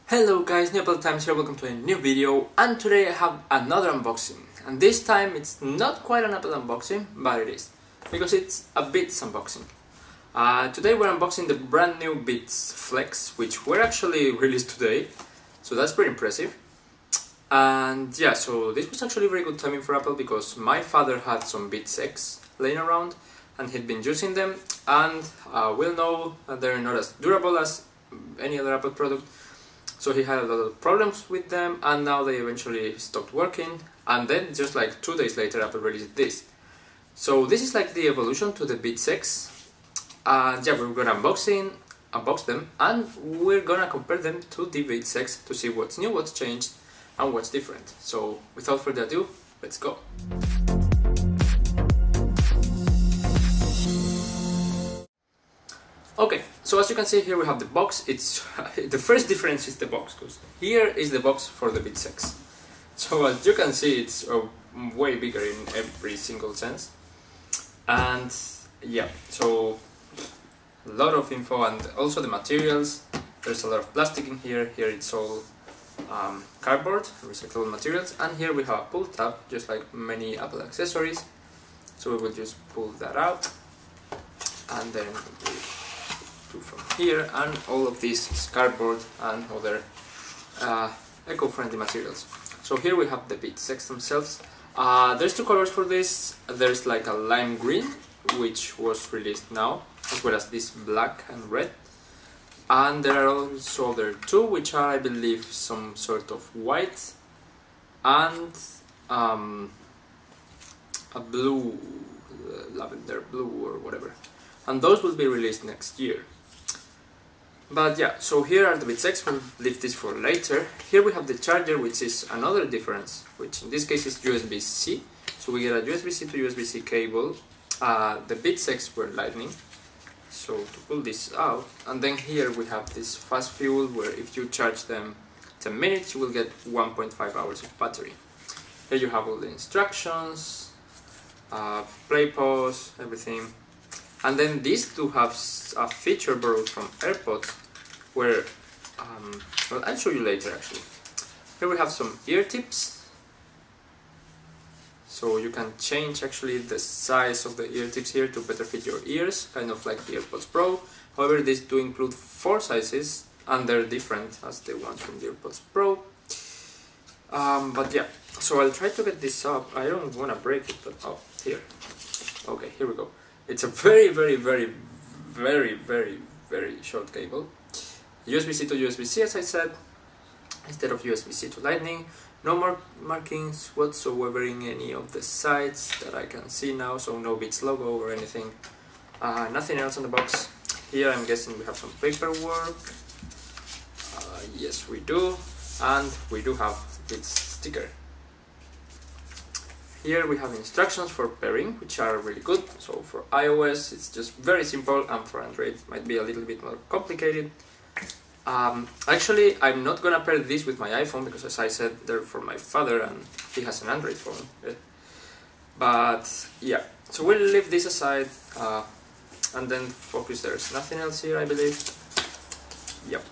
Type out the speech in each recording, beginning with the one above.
Hello guys, New Times here, welcome to a new video, and today I have another unboxing. And this time it's not quite an Apple unboxing, but it is, because it's a Beats unboxing. Today we're unboxing the brand new BeatsX, which were actually released today, so that's pretty impressive. And yeah, so this was actually very good timing for Apple, because my father had some BeatsX laying around, and he'd been using them, and we'll know that they're not as durable as any other Apple product. So he had a lot of problems with them, and now they eventually stopped working, and then just like 2 days later Apple released this. So this is like the evolution to the BeatsX, and yeah, we're gonna unbox them, and we're gonna compare them to the BeatsX to see what's new, what's changed, and what's different. So without further ado, let's go. Okay, so as you can see here we have the box. It's the first difference is the box, because here is the box for the BeatsX. So as you can see, it's way bigger in every single sense. And yeah, so a lot of info, and also the materials. There's a lot of plastic in here. Here it's all cardboard, recyclable materials, and here we have a pull tab, just like many Apple accessories. So we will just pull that out, and then from here, and all of this is cardboard and other eco-friendly materials. So here we have the BeatsX themselves. There's two colors for this. There's like a lime green, which was released now, as well as this black and red. And there are also other two, which are, I believe, some sort of white and a blue, lavender blue or whatever. And those will be released next year. But yeah, so here are the BeatsX, we'll leave this for later. Here we have the charger, which is another difference, which in this case is USB-C. So we get a USB-C to USB-C cable. The BeatsX were Lightning. So to pull this out, and then here we have this fast fuel, where if you charge them 10 minutes, you will get 1.5 hours of battery. Here you have all the instructions, play, pause, everything. And then these two have a feature borrowed from AirPods, where, well, I'll show you later actually. Here we have some ear tips, so you can change actually the size of the ear tips here to better fit your ears, kind of like the AirPods Pro. However, these do include 4 sizes, and they're different as the ones from the AirPods Pro. But yeah, so I'll try to get this up. I don't want to break it, but oh, here. Okay, here we go. It's a very short cable. USB-C to USB-C, as I said, instead of USB-C to Lightning. No more markings whatsoever in any of the sides that I can see now, so no Beats logo or anything. Nothing else on the box. Here I'm guessing we have some paperwork. Yes, we do. And we do have Beats sticker. Here we have instructions for pairing, which are really good. So for iOS it's just very simple, and for Android it might be a little bit more complicated. Actually, I'm not gonna pair this with my iPhone, because as I said, they're for my father and he has an Android phone. But yeah, so we'll leave this aside and then focus. There's nothing else here, I believe. Yep.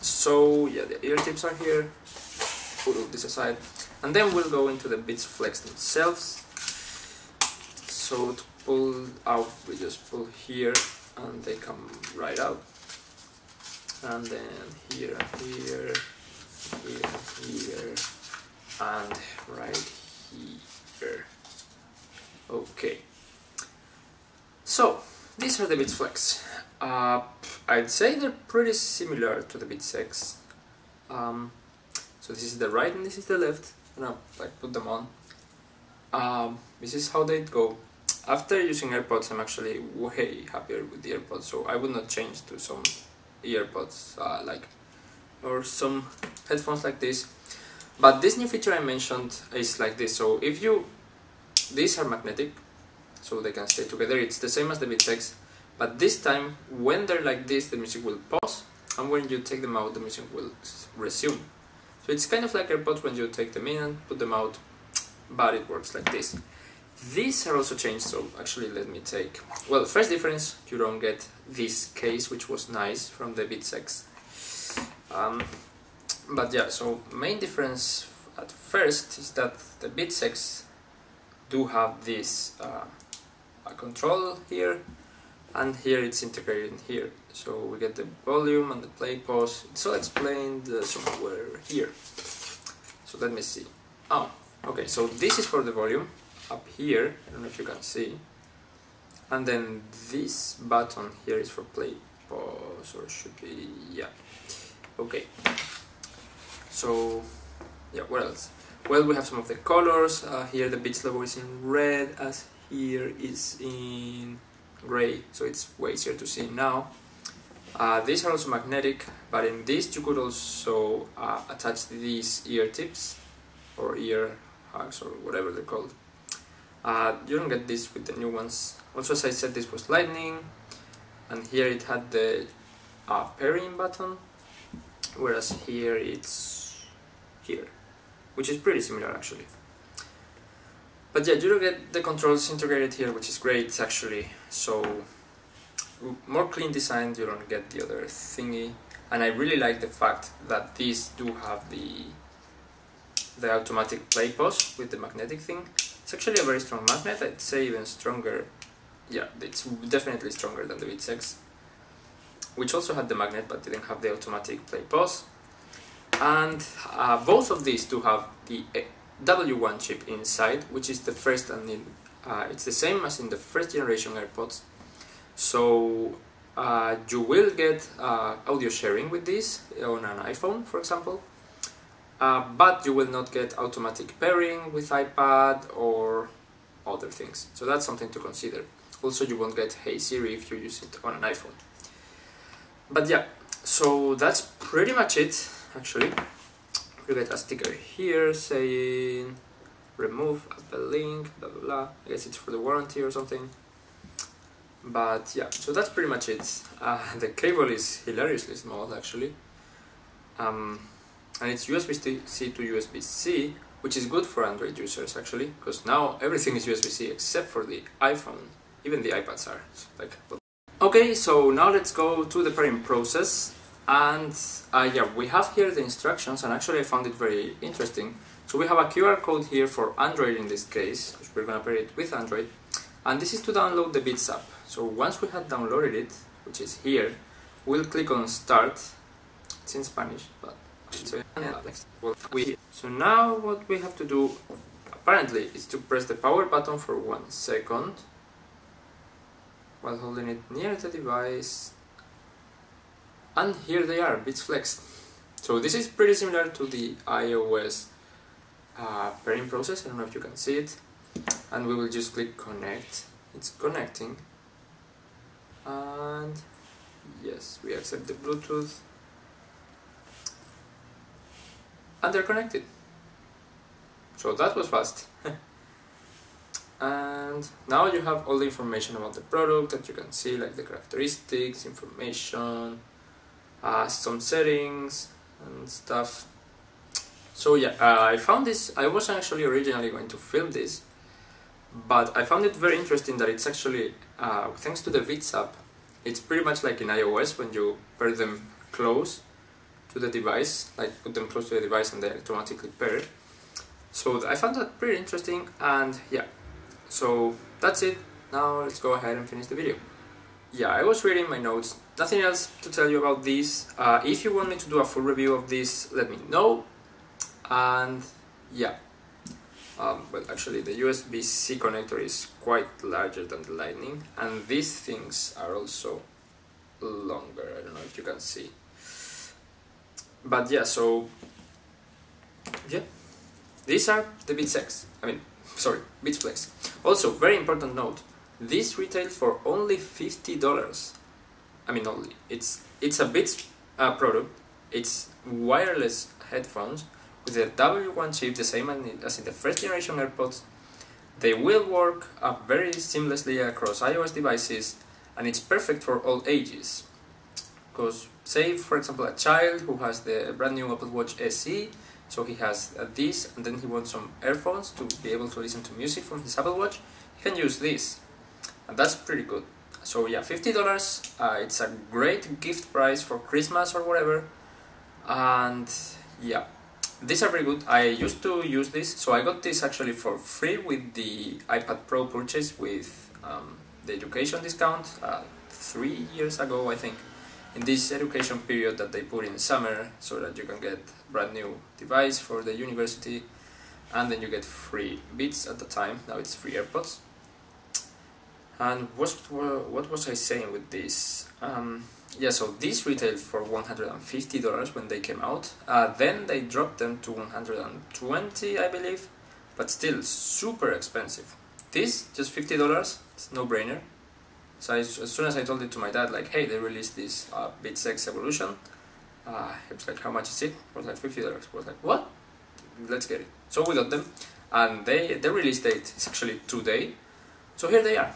So yeah, the ear tips are here. Put this aside. And then we'll go into the BeatsX themselves. So to pull out, we just pull here, and they come right out. And then here and here, here and here, and right here. Okay. So these are the BeatsX. I'd say they're pretty similar to the BeatsX. So this is the right and this is the left. And I'll like put them on. This is how they go. After using AirPods, I'm actually way happier with the AirPods, so I would not change to some earpods or some headphones like this. But this new feature I mentioned is like this. So if these are magnetic, so they can stay together. It's the same as the BeatsX, but this time when they're like this, the music will pause, and when you take them out, the music will resume. So it's kind of like AirPods when you take them in and put them out, but it works like this. These are also changed, so actually let me take... Well, first difference, you don't get this case, which was nice from the BeatsX. But yeah, so main difference at first is that the BeatsX do have this a control here, and here it's integrated in here. So we get the volume and the play pause. It's all explained somewhere here. So let me see. Oh, okay, so this is for the volume up here. I don't know if you can see. And then this button here is for play pause, or should be, yeah. Okay. So, yeah, what else? Well, we have some of the colors. Here the Beats logo is in red, as here is in gray, so it's way easier to see now. These are also magnetic, but in this you could also attach these ear tips or ear hugs or whatever they're called. You don't get this with the new ones. Also, as I said, this was lightning, and here it had the pairing button, whereas here it's here, which is pretty similar actually. But yeah, you don't get the controls integrated here, which is great actually. So more clean design, you don't get the other thingy. And I really like the fact that these do have the automatic play pause with the magnetic thing. It's actually a very strong magnet, I'd say even stronger. Yeah, it's definitely stronger than the BeatsX, which also had the magnet but didn't have the automatic play pause. And both of these do have the W1 chip inside, which is the first, and it's the same as in the first generation AirPods. So you will get audio sharing with this on an iPhone, for example, but you will not get automatic pairing with iPad or other things. So that's something to consider. Also, you won't get Hey Siri if you use it on an iPhone. But yeah, so that's pretty much it actually. You get a sticker here saying remove Apple link, blah blah blah. I guess it's for the warranty or something. But yeah, so that's pretty much it. The cable is hilariously small actually. And it's USB-C to USB-C, which is good for Android users actually, because now everything is USB-C except for the iPhone. Even the iPads are. Okay, so now let's go to the pairing process. And yeah, we have here the instructions, and actually I found it very interesting. So we have a QR code here for Android in this case, because we're gonna pair it with Android. And this is to download the Beats app. So once we have downloaded it, which is here, we'll click on Start. It's in Spanish, but so now what we have to do, apparently, is to press the power button for 1 second while holding it near the device. And here they are, Beats Flex. So this is pretty similar to the iOS pairing process. I don't know if you can see it. And we will just click connect. It's connecting. And yes, we accept the Bluetooth. And they're connected. So that was fast. And now you have all the information about the product that you can see, like the characteristics, information, some settings and stuff. So yeah, I found this. I wasn't actually originally going to film this, but I found it very interesting that it's actually, thanks to the Beats app, it's pretty much like in iOS when you pair them close to the device, like put them close to the device and they automatically pair. So I found that pretty interesting, and yeah, so that's it. Now let's go ahead and finish the video. Yeah, I was reading my notes, nothing else to tell you about this. If you want me to do a full review of this, let me know. And yeah, well actually the USB-C connector is quite larger than the Lightning, and these things are also longer. I don't know if you can see. But yeah, so yeah, these are the BeatsX. Beats Flex. Also, very important note, this retails for only $50. I mean only. It's a Beats product. It's wireless headphones with a W1 chip, the same as in the first generation AirPods. They will work very seamlessly across iOS devices, and it's perfect for all ages. Because say for example a child who has the brand new Apple Watch SE, so he has this, and then he wants some earphones to be able to listen to music from his Apple Watch, he can use this, and that's pretty good. So yeah, $50, it's a great gift price for Christmas or whatever, and yeah, these are very good. I used to use this, so I got this actually for free with the iPad Pro purchase with the education discount 3 years ago, I think, in this education period that they put in the summer so that you can get brand new device for the university, and then you get free Beats at the time. Now it's free AirPods. And what was I saying with this? Yeah, so these retailed for $150 when they came out. Then they dropped them to $120, I believe, but still super expensive. This, just $50, it's no brainer. So as soon as I told it to my dad, like, hey, they released this BeatsX Evolution, he was like, how much is it? I was like, $50. I was like, what? Let's get it. So we got them, and the release date is actually today. So here they are.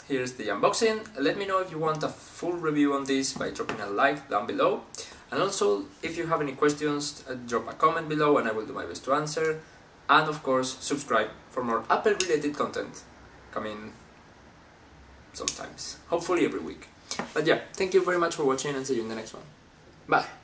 Here's the unboxing. Let me know if you want a full review on this by dropping a like down below. And also, if you have any questions, drop a comment below and I will do my best to answer. And of course, subscribe for more Apple related content coming sometimes, hopefully every week. But yeah, thank you very much for watching and see you in the next one. Bye!